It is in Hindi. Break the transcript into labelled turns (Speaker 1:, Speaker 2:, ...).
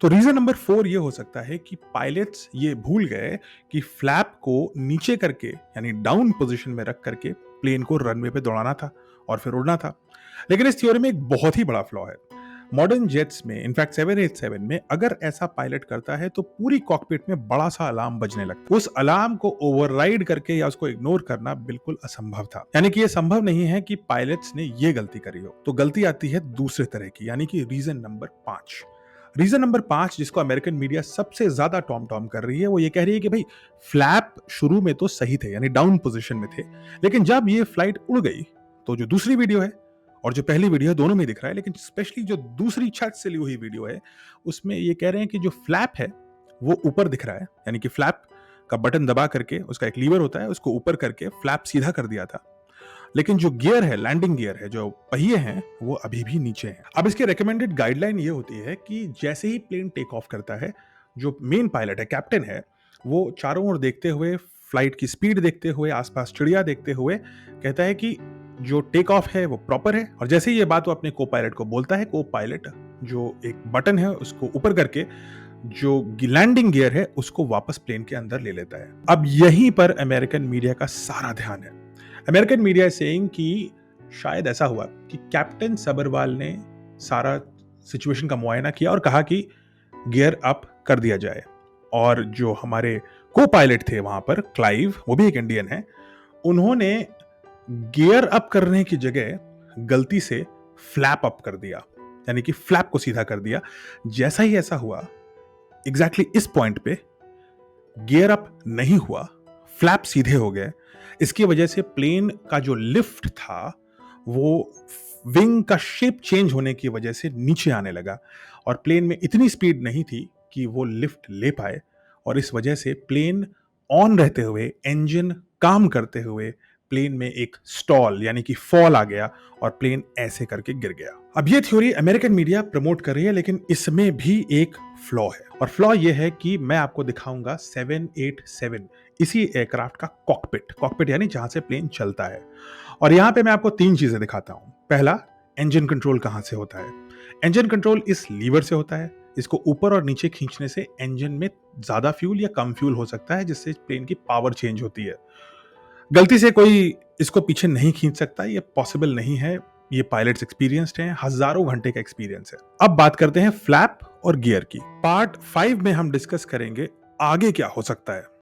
Speaker 1: तो रीजन नंबर 4 ये हो सकता है कि पायलट्स ये भूल गए कि फ्लैप को नीचे करके यानी डाउन पोजीशन में रख करके प्लेन को रनवे पे दौड़ाना था और फिर उड़ना था। लेकिन इस थ्योरी में एक बहुत ही बड़ा फ्लॉ है। मॉडर्न जेट्स में इनफैक्ट 787 में अगर ऐसा पायलट करता है तो पूरी कॉकपिट में बड़ा सा अलार्म बजने लगता है। उस अलार्म को ओवरराइड करके या उसको इग्नोर करना बिल्कुल असंभव था। यानी कि यह संभव नहीं है कि पायलट्स ने यह गलती करी हो। तो गलती आती है दूसरे तरह की, यानी कि रीजन नंबर 5। रीजन नंबर 5 जिसको अमेरिकन मीडिया सबसे ज्यादा टॉम टॉम कर रही है, वो ये कह रही है कि भाई फ्लैप शुरू में तो सही थे, यानी डाउन पोजीशन में थे, लेकिन जब ये फ्लाइट उड़ गई तो जो दूसरी वीडियो है और जो पहली वीडियो है दोनों में दिख रहा है, लेकिन स्पेशली जो दूसरी छत से ली हुई वीडियो है उसमें ये कह रहे हैं कि जो फ्लैप है वो ऊपर दिख रहा है। यानी कि फ्लैप का बटन दबा करके, उसका एक लीवर होता है, उसको ऊपर करके फ्लैप सीधा कर दिया था, लेकिन जो गियर है, लैंडिंग गियर है, जो पहिए हैं, वो अभी भी नीचे हैं। अब इसके रिकमेंडेड गाइडलाइन ये होती है कि जैसे ही प्लेन टेक ऑफ करता है, जो मेन पायलट है, कैप्टन है, वो चारों ओर देखते हुए, फ्लाइट की स्पीड देखते हुए, आसपास चिड़िया देखते हुए कहता है कि जो टेक ऑफ है वो प्रॉपर है। और जैसे ही ये बात वो अपने को पायलट को बोलता है, को पायलट जो एक बटन है उसको ऊपर करके जो लैंडिंग गियर है उसको वापस प्लेन के अंदर ले लेता है। अब यहीं पर अमेरिकन मीडिया का सारा ध्यान है। अमेरिकन मीडिया सेइंग कि शायद ऐसा हुआ कि कैप्टन सबरवाल ने सारा सिचुएशन का मुआयना किया और कहा कि गियर अप कर दिया जाए, और जो हमारे को पायलट थे वहां पर, क्लाइव, वो भी एक इंडियन है, उन्होंने गियर अप करने की जगह गलती से फ्लैप अप कर दिया, यानी कि फ्लैप को सीधा कर दिया। जैसा ही ऐसा हुआ, एग्जैक्टली इस पॉइंट पे गियर अप नहीं हुआ, फ्लैप सीधे हो गए। इसकी वजह से प्लेन का जो लिफ्ट था वो विंग का शेप चेंज होने की वजह से नीचे आने लगा, और प्लेन में इतनी स्पीड नहीं थी कि वो लिफ्ट ले पाए, और इस वजह से प्लेन ऑन रहते हुए, इंजन काम करते हुए, प्लेन में एक स्टॉल यानी कि फॉल आ गया और प्लेन ऐसे करके गिर गया। अब ये थ्योरी अमेरिकन मीडिया प्रमोट कर रही है, लेकिन इसमें भी एक फ्लॉ है, और फ्लॉ ये है कि मैं आपको दिखाऊंगा 787 इसी एयरक्राफ्ट का कॉकपिट यानी जहां से प्लेन चलता है। और यहां पे मैं आपको 3 चीजें दिखाता हूं। पहला, इंजन कंट्रोल कहां से होता है। इंजन कंट्रोल इस लीवर से होता है। इसको ऊपर और नीचे खींचने से इंजन में ज्यादा फ्यूल या कम फ्यूल हो सकता है, जिससे प्लेन की पावर चेंज होती है। गलती से कोई इसको पीछे नहीं खींच सकता, ये पॉसिबल नहीं है। ये पायलट्स एक्सपीरियंस्ड हैं, हजारों घंटे का एक्सपीरियंस है। अब बात करते हैं फ्लैप और गियर की। पार्ट 5 में हम डिस्कस करेंगे आगे क्या हो सकता है।